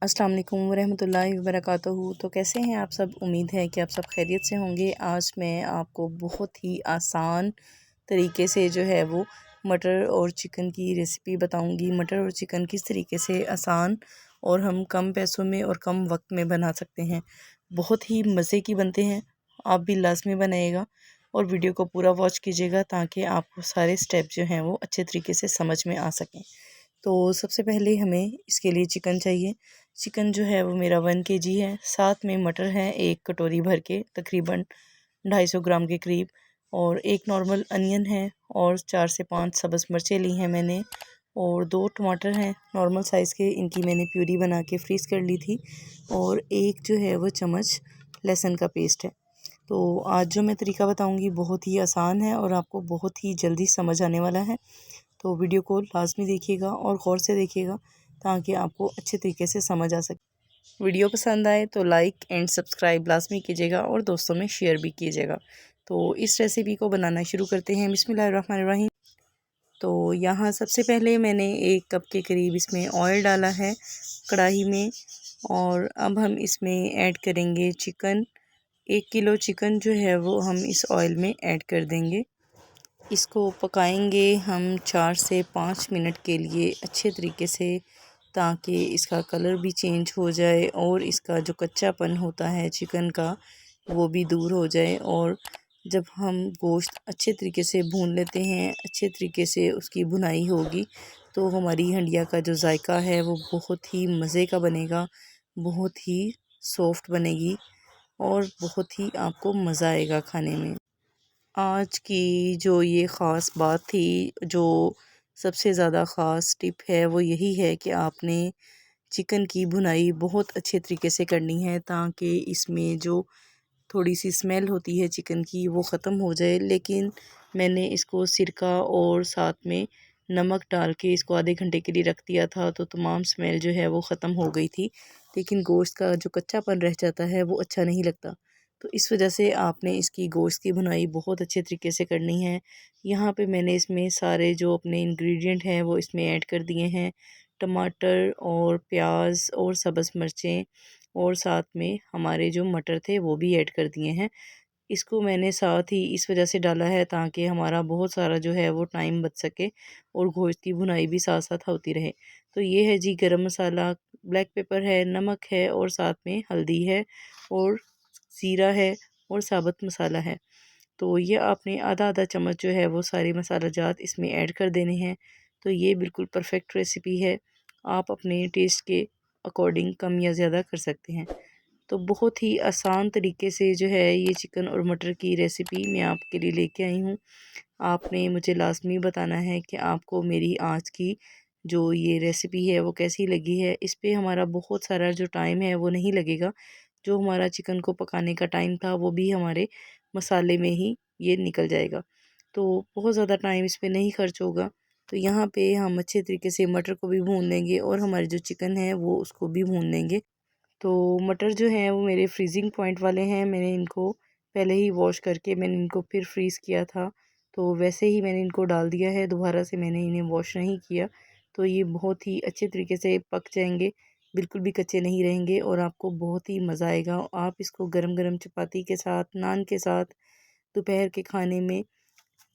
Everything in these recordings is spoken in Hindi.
अस्सलाम वालेकुम वरहमतुल्लाहि वबरकातुहू। तो कैसे हैं आप सब? उम्मीद है कि आप सब खैरियत से होंगे। आज मैं आपको बहुत ही आसान तरीके से जो है वो मटर और चिकन की रेसिपी बताऊंगी। मटर और चिकन किस तरीके से आसान और हम कम पैसों में और कम वक्त में बना सकते हैं। बहुत ही मज़े की बनते हैं। आप भी लाजमी बनाइएगा और वीडियो को पूरा वॉच कीजिएगा ताकि आपको सारे स्टेप जो हैं वो अच्छे तरीके से समझ में आ सकें। तो सबसे पहले हमें इसके लिए चिकन चाहिए। चिकन जो है वो मेरा 1 kg है। साथ में मटर है 1 कटोरी भर के, तकरीबन 250 ग्राम के करीब। और एक नॉर्मल अनियन है और 4 से 5 सब्ज़ मिर्चें ली हैं मैंने। और 2 टमाटर हैं नॉर्मल साइज़ के, इनकी मैंने प्यूरी बना के फ्रीज़ कर ली थी। और एक जो है वो चम्मच लहसुन का पेस्ट है। तो आज जो मैं तरीका बताऊंगी बहुत ही आसान है और आपको बहुत ही जल्दी समझ आने वाला है। तो वीडियो को लाजमी देखिएगा और गौर से देखिएगा ताकि आपको अच्छे तरीके से समझ आ सके। वीडियो पसंद आए तो लाइक एंड सब्सक्राइब लाजमी कीजिएगा और दोस्तों में शेयर भी कीजिएगा। तो इस रेसिपी को बनाना शुरू करते हैं। बिस्मिल्लाहिर्रहमानिर्रहीम। तो यहाँ सबसे पहले मैंने 1 कप के करीब इसमें ऑयल डाला है कढ़ाई में। और अब हम इसमें ऐड करेंगे चिकन। 1 किलो चिकन जो है वो हम इस ऑयल में ऐड कर देंगे। इसको पकाएंगे हम 4 से 5 मिनट के लिए अच्छे तरीके से, ताकि इसका कलर भी चेंज हो जाए और इसका जो कच्चापन होता है चिकन का वो भी दूर हो जाए। और जब हम गोश्त अच्छे तरीके से भून लेते हैं, अच्छे तरीके से उसकी भुनाई होगी, तो हमारी हंडिया का जो जायका है वो बहुत ही मज़े का बनेगा, बहुत ही सॉफ्ट बनेगी और बहुत ही आपको मज़ा आएगा खाने में। आज की जो ये ख़ास बात थी, जो सबसे ज़्यादा ख़ास टिप है वो यही है कि आपने चिकन की भुनाई बहुत अच्छे तरीके से करनी है ताकि इसमें जो थोड़ी सी स्मेल होती है चिकन की वो ख़त्म हो जाए। लेकिन मैंने इसको सिरका और साथ में नमक डाल के इसको आधे घंटे के लिए रख दिया था, तो तमाम स्मेल जो है वो ख़त्म हो गई थी। लेकिन गोश्त का जो कच्चापन रह जाता है वो अच्छा नहीं लगता। तो इस वजह से आपने इसकी गोश्त की भुनाई बहुत अच्छे तरीके से करनी है। यहाँ पे मैंने इसमें सारे जो अपने इंग्रेडिएंट हैं वो इसमें ऐड कर दिए हैं। टमाटर और प्याज और सब्ज़ मिर्चें और साथ में हमारे जो मटर थे वो भी ऐड कर दिए हैं। इसको मैंने साथ ही इस वजह से डाला है ताकि हमारा बहुत सारा जो है वो टाइम बच सके और गोश्त की भुनाई भी साथ साथ होती रहे। तो ये है जी गरम मसाला, ब्लैक पेपर है, नमक है और साथ में हल्दी है और ज़ीरा है और साबुत मसाला है। तो ये आपने आधा आधा चम्मच जो है वो सारे मसाला जात इसमें ऐड कर देने हैं। तो ये बिल्कुल परफेक्ट रेसिपी है। आप अपने टेस्ट के अकॉर्डिंग कम या ज़्यादा कर सकते हैं। तो बहुत ही आसान तरीके से जो है ये चिकन और मटर की रेसिपी मैं आपके लिए लेके आई हूँ। आपने मुझे लाज़मी बताना है कि आपको मेरी आज की जो ये रेसिपी है वो कैसी लगी है। इस पे हमारा बहुत सारा जो टाइम है वो नहीं लगेगा। जो हमारा चिकन को पकाने का टाइम था वो भी हमारे मसाले में ही ये निकल जाएगा। तो बहुत ज़्यादा टाइम इस पे नहीं खर्च होगा। तो यहाँ पे हम अच्छे तरीके से मटर को भी भून लेंगे और हमारे जो चिकन है वो उसको भी भून लेंगे। तो मटर जो हैं वो मेरे फ्रीज़िंग पॉइंट वाले हैं। मैंने इनको पहले ही वॉश करके मैंने इनको फिर फ्रीज़ किया था। तो वैसे ही मैंने इनको डाल दिया है, दोबारा से मैंने इन्हें वॉश नहीं किया। तो ये बहुत ही अच्छे तरीके से पक जाएंगे, बिल्कुल भी कच्चे नहीं रहेंगे और आपको बहुत ही मज़ा आएगा। आप इसको गरम गरम चपाती के साथ, नान के साथ, दोपहर के खाने में,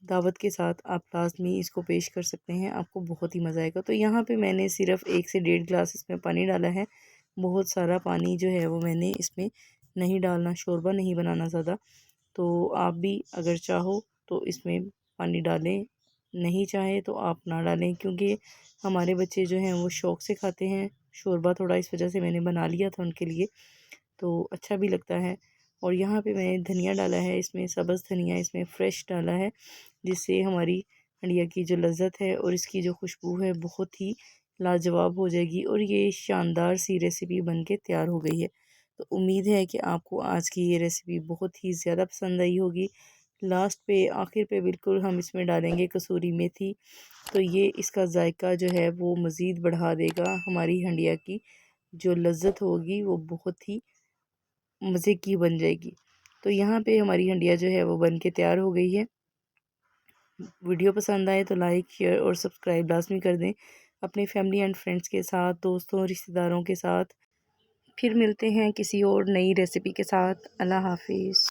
दावत के साथ आप लाज़मी इसको पेश कर सकते हैं। आपको बहुत ही मज़ा आएगा। तो यहाँ पे मैंने सिर्फ़ 1 से 1.5 गिलास इसमें पानी डाला है। बहुत सारा पानी जो है वो मैंने इसमें नहीं डालना, शोरबा नहीं बनाना ज़्यादा। तो आप भी अगर चाहो तो इसमें पानी डालें, नहीं चाहें तो आप ना डालें, क्योंकि हमारे बच्चे जो हैं वो शौक़ से खाते हैं शोरबा थोड़ा, इस वजह से मैंने बना लिया था उनके लिए। तो अच्छा भी लगता है। और यहाँ पे मैंने धनिया डाला है, इसमें सब्ज़ धनिया इसमें फ़्रेश डाला है, जिससे हमारी हंडिया की जो लज़्ज़त है और इसकी जो खुशबू है बहुत ही लाजवाब हो जाएगी और ये शानदार सी रेसिपी बन के तैयार हो गई है। तो उम्मीद है कि आपको आज की ये रेसिपी बहुत ही ज़्यादा पसंद आई होगी। लास्ट पे आखिर पे बिल्कुल हम इसमें डालेंगे कसूरी मेथी। तो ये इसका जायका जो है वो मज़ीद बढ़ा देगा। हमारी हंडिया की जो लज़्ज़त होगी वो बहुत ही मज़े की बन जाएगी। तो यहाँ पे हमारी हंडिया जो है वो बन के तैयार हो गई है। वीडियो पसंद आए तो लाइक, शेयर और सब्सक्राइब लाजमी कर दें। अपनी फैमिली एंड फ्रेंड्स के साथ, दोस्तों, रिश्तेदारों के साथ फिर मिलते हैं किसी और नई रेसिपी के साथ। अल्लाह हाफिज़।